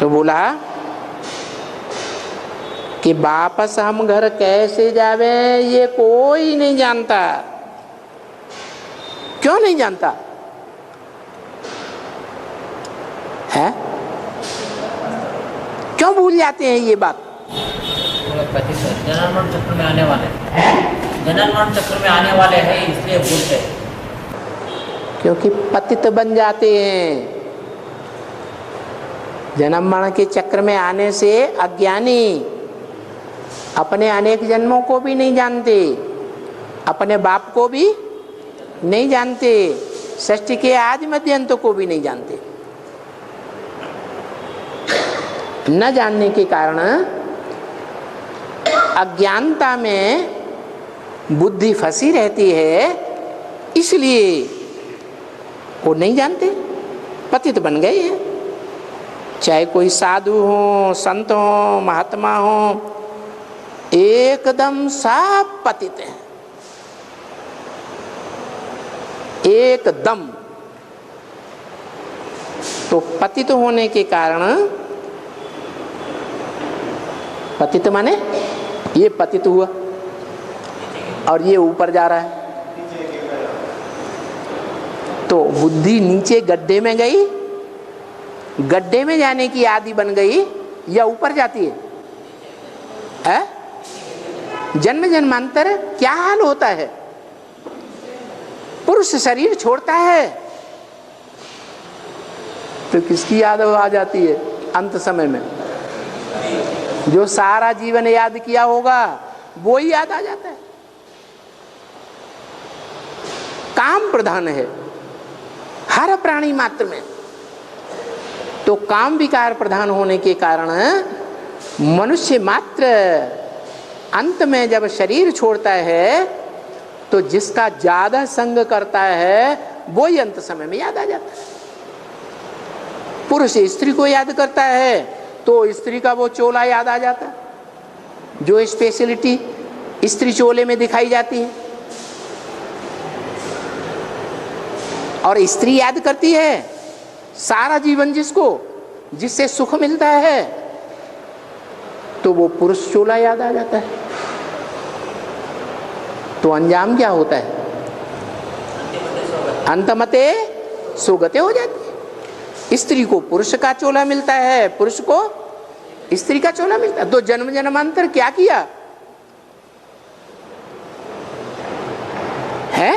तो बोला कि वापस हम घर कैसे जावे ये कोई नहीं जानता। क्यों नहीं जानता है? क्यों भूल जाते हैं ये बात? जन्म मरण चक्र में आने वाले, जन्म मरण चक्र में आने वाले हैं, इसलिए भूलते हैं। क्योंकि पतित बन जाते हैं। जन्म मरण के चक्र में आने से अज्ञानी अपने अनेक जन्मों को भी नहीं जानते, अपने बाप को भी नहीं जानते, सृष्टि के आदि मध्य अंत को भी नहीं जानते। न जानने के कारण अज्ञानता में बुद्धि फंसी रहती है, इसलिए वो नहीं जानते, पतित बन गए हैं। चाहे कोई साधु हो, संत हो, महात्मा हो, एकदम सब पतित हैं, एकदम। तो पतित होने के कारण, पतित माने ये पतित हुआ और ये ऊपर जा रहा है, तो बुद्धि नीचे गड्ढे में गई, गड्ढे में जाने की आदि बन गई या ऊपर जाती है? जन्म जन्मांतर क्या हाल होता है? पुरुष शरीर छोड़ता है तो किसकी याद आ जाती है अंत समय में? जो सारा जीवन याद किया होगा वो ही याद आ जाता है। काम प्रधान है हर प्राणी मात्र में, तो काम विकार प्रधान होने के कारण मनुष्य मात्र अंत में जब शरीर छोड़ता है तो जिसका ज्यादा संग करता है वो ही अंत समय में याद आ जाता है। पुरुष स्त्री को याद करता है तो स्त्री का वो चोला याद आ जाता है, जो स्पेशलिटी स्त्री चोले में दिखाई जाती है। और स्त्री याद करती है सारा जीवन जिसको, जिससे सुख मिलता है, तो वो पुरुष चोला याद आ जाता है। तो अंजाम क्या होता है? अंतमते सुगते हो जाती है। स्त्री को पुरुष का चोला मिलता है, पुरुष को स्त्री का चोला मिलता है। तो जन्म जन्मांतर क्या किया है?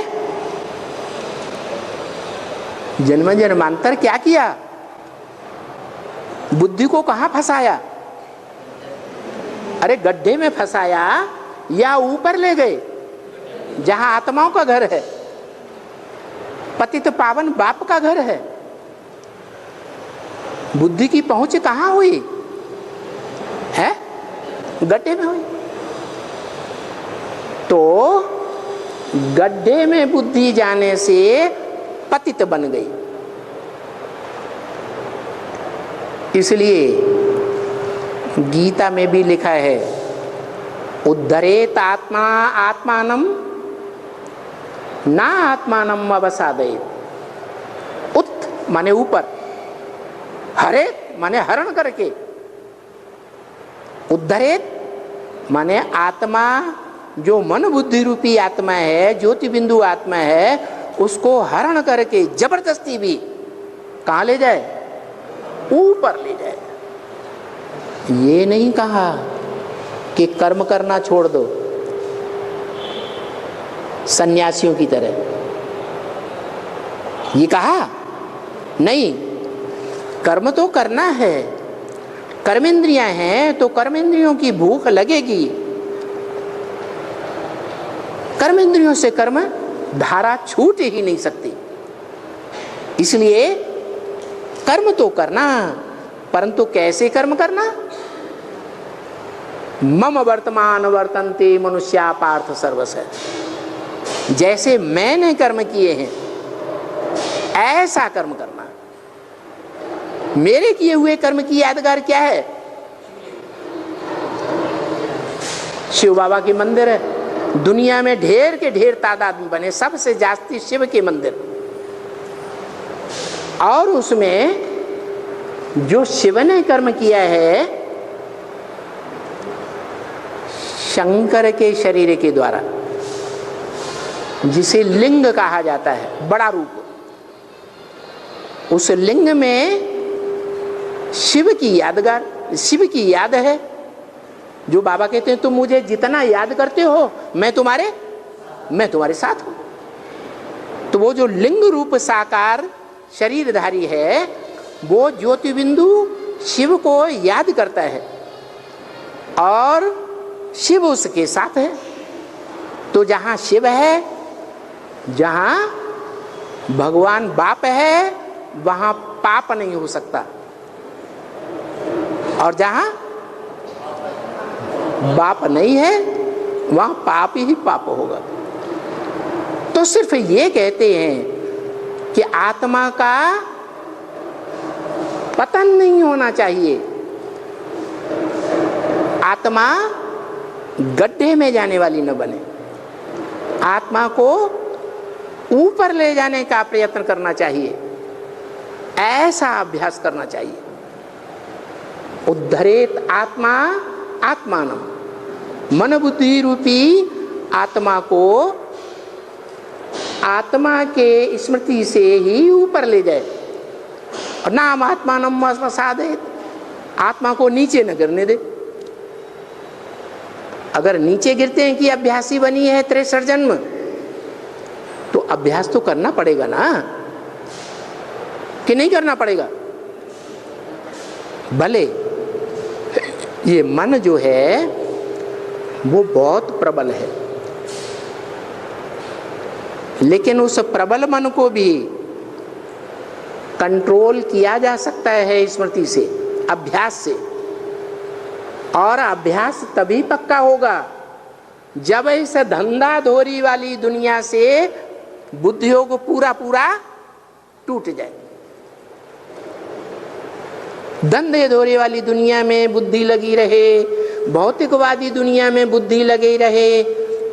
जन्म जन्मांतर क्या किया? बुद्धि को कहां फंसाया? अरे गड्ढे में फंसाया या ऊपर ले गए जहां आत्माओं का घर है, पतित पावन बाप का घर है। बुद्धि की पहुंच कहां हुई है? गड्ढे में हुई। तो गड्ढे में बुद्धि जाने से पतित बन गई। इसलिए गीता में भी लिखा है, उद्धरेत आत्मा आत्मानम ना आत्मानम अवसादयेत। उत माने ऊपर, हरेत माने हरण करके, उद्धरेत माने आत्मा जो मन बुद्धि रूपी आत्मा है, ज्योति बिंदु आत्मा है, उसको हरण करके जबरदस्ती भी कहां ले जाए? ऊपर ले जाए। ये नहीं कहा कि कर्म करना छोड़ दो सन्यासियों की तरह, ये कहा नहीं। कर्म तो करना है, कर्मेंद्रियां हैं तो कर्मेंद्रियों की भूख लगेगी। कर्मेंद्रियों से कर्म धारा छूट ही नहीं सकती। इसलिए कर्म तो करना, परंतु कैसे कर्म करना? मम वर्तमान वर्तन्ते मनुष्या पार्थ सर्वस्य। जैसे मैंने कर्म किए हैं ऐसा कर्म करना। मेरे किए हुए कर्म की यादगार क्या है? शिव बाबा के मंदिर है, दुनिया में ढेर के ढेर तादाद में बने, सबसे जास्ती शिव के मंदिर, और उसमें जो शिव ने कर्म किया है शंकर के शरीर के द्वारा, जिसे लिंग कहा जाता है, बड़ा रूप, उस लिंग में शिव की यादगार, शिव की याद है। जो बाबा कहते हैं तुम मुझे जितना याद करते हो मैं तुम्हारे साथ हूं। तो वो जो लिंग रूप साकार शरीरधारी है वो ज्योति बिंदु शिव को याद करता है और शिव उसके साथ है। तो जहां शिव है, जहां भगवान बाप है, वहां पाप नहीं हो सकता, और जहां बाप नहीं है वहां पाप ही पाप होगा। तो सिर्फ ये कहते हैं कि आत्मा का पतन नहीं होना चाहिए, आत्मा गड्ढे में जाने वाली न बने, आत्मा को ऊपर ले जाने का प्रयत्न करना चाहिए, ऐसा अभ्यास करना चाहिए। उद्धरेत आत्मा आत्मानम, मन बुद्धि रूपी आत्मा को आत्मा के स्मृति से ही ऊपर ले जाए, और नाम आत्मानम साधेत, आत्मा को नीचे न गिरने दे। अगर नीचे गिरते हैं कि अभ्यासी बनी है 63 जन्म, तो अभ्यास तो करना पड़ेगा ना, कि नहीं करना पड़ेगा? भले ये मन जो है वो बहुत प्रबल है, लेकिन उस प्रबल मन को भी कंट्रोल किया जा सकता है स्मृति से, अभ्यास से। और अभ्यास तभी पक्का होगा जब इस धंधाधोरी वाली दुनिया से बुद्धियोग पूरा पूरा टूट जाए। धंधे धोरे वाली दुनिया में बुद्धि लगी रहे, भौतिकवादी दुनिया में बुद्धि लगी रहे,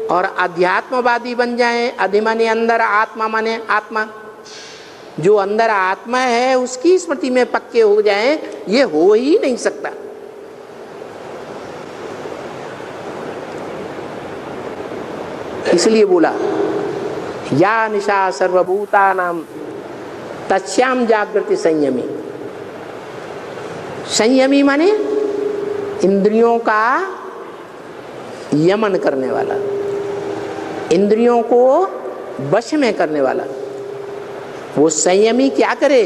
और अध्यात्मवादी बन जाए। अधि माने अंदर, आत्मा माने आत्मा, जो अंदर आत्मा है उसकी स्मृति में पक्के हो जाए, ये हो ही नहीं सकता। इसलिए बोला या निशा सर्वभूतानां तस्याम जागृति संयमी। संयमी माने इंद्रियों का यमन करने वाला, इंद्रियों को वश में करने वाला। वो संयमी क्या करे?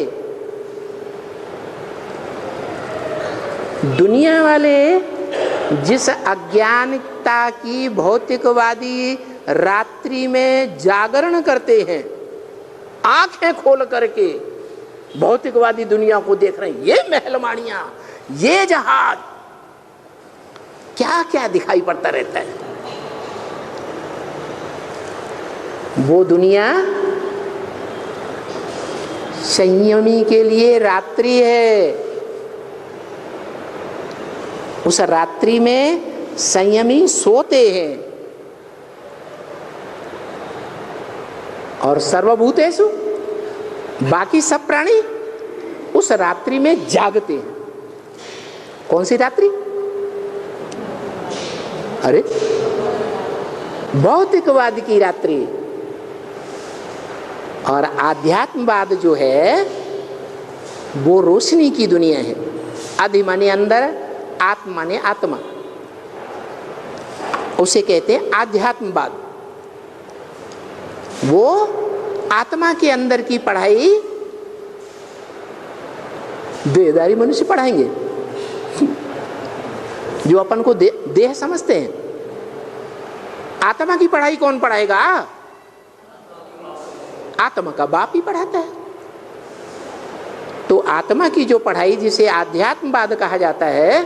दुनिया वाले जिस अज्ञानता की भौतिकवादी रात्रि में जागरण करते हैं, आंखें खोल करके भौतिकवादी दुनिया को देख रहे हैं, ये महलमानियां, ये जहाज, क्या क्या दिखाई पड़ता रहता है। वो दुनिया संयमी के लिए रात्रि है। उस रात्रि में संयमी सोते हैं, और सर्वभूतेषु, बाकी सब प्राणी उस रात्रि में जागते हैं। कौन सी रात्रि? अरे भौतिकवाद की रात्रि। और आध्यात्मवाद जो है वो रोशनी की दुनिया है। आदि माने अंदर, आत्मा माने आत्मा, उसे कहते हैं आध्यात्मवाद। वो आत्मा के अंदर की पढ़ाई देहधारी मनुष्य पढ़ाएंगे, जो अपन को देह समझते हैं। आत्मा की पढ़ाई कौन पढ़ाएगा? आत्मा का बाप ही पढ़ाता है। तो आत्मा की जो पढ़ाई, जिसे आध्यात्मवाद कहा जाता है,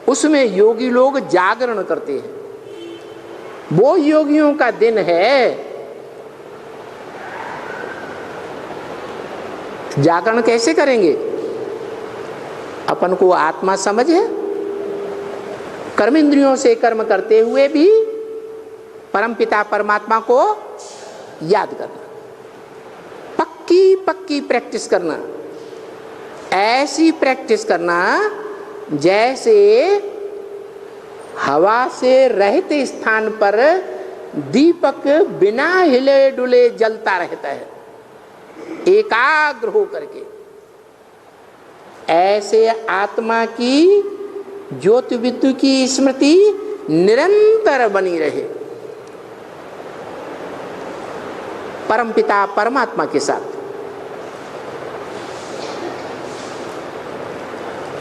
उसमें योगी लोग जागरण करते हैं। वो योगियों का दिन है। जागरण कैसे करेंगे? अपन को आत्मा समझ है, कर्मेंद्रियों से कर्म करते हुए भी परमपिता परमात्मा को याद करना, पक्की पक्की प्रैक्टिस करना। ऐसी प्रैक्टिस करना जैसे हवा से रहते स्थान पर दीपक बिना हिले डुले जलता रहता है, एकाग्र हो करके। ऐसे आत्मा की ज्योति विद्युत की स्मृति निरंतर बनी रहे परमपिता परमात्मा के साथ।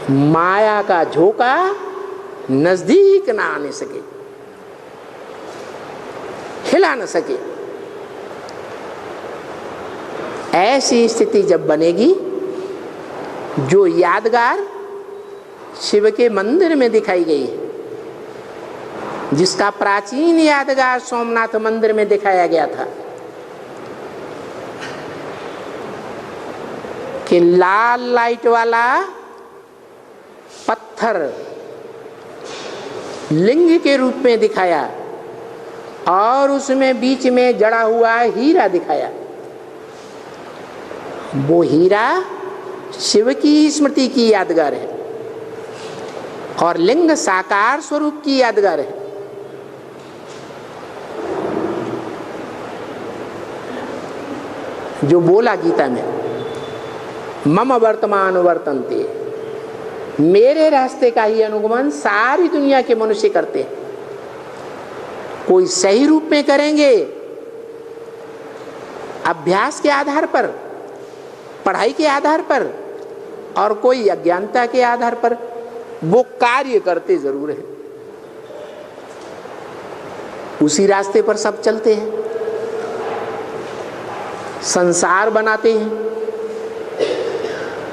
माया का झोंका नजदीक ना आने सके, हिला न सके। ऐसी स्थिति जब बनेगी, जो यादगार शिव के मंदिर में दिखाई गई है, जिसका प्राचीन यादगार सोमनाथ मंदिर में दिखाया गया था कि लाल लाइट वाला पत्थर लिंग के रूप में दिखाया और उसमें बीच में जड़ा हुआ हीरा दिखाया। वो हीरा शिव की स्मृति की यादगार है और लिंग साकार स्वरूप की यादगार है। जो बोला गीता में, मम वर्तमान वर्तन्ते, मेरे रास्ते का ही अनुगमन सारी दुनिया के मनुष्य करते हैं। कोई सही रूप में करेंगे अभ्यास के आधार पर, पढ़ाई के आधार पर, और कोई अज्ञानता के आधार पर। वो कार्य करते जरूर है, उसी रास्ते पर सब चलते हैं, संसार बनाते हैं।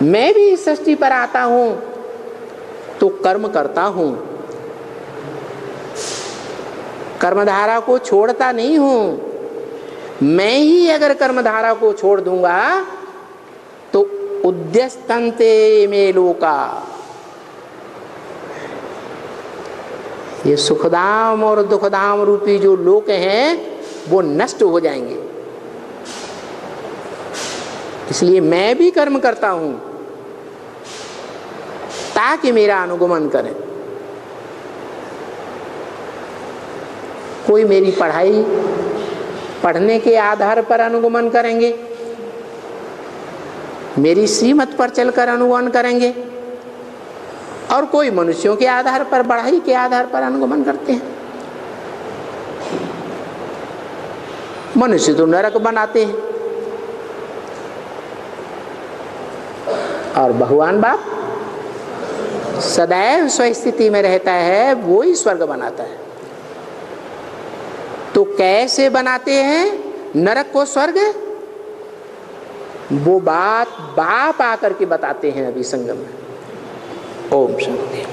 मैं भी इस सृष्टि पर आता हूं तो कर्म करता हूं, कर्मधारा को छोड़ता नहीं हूं। मैं ही अगर कर्मधारा को छोड़ दूंगा तो उद्यस्तन्ते में लोका, ये सुखधाम और दुखधाम रूपी जो लोक हैं वो नष्ट हो जाएंगे। इसलिए मैं भी कर्म करता हूं ताकि मेरा अनुगमन करें। कोई मेरी पढ़ाई पढ़ने के आधार पर अनुगमन करेंगे, मेरी श्रीमत पर चलकर अनुगमन करेंगे, और कोई मनुष्यों के आधार पर, पढ़ाई के आधार पर अनुगमन करते हैं। मनुष्य तो नरक बनाते हैं और भगवान बाप सदैव स्वस्थिति में रहता है, वो ही स्वर्ग बनाता है। तो कैसे बनाते हैं नरक को स्वर्ग? वो बात बाप आकर के बताते हैं अभी संगम में। ओम शांति।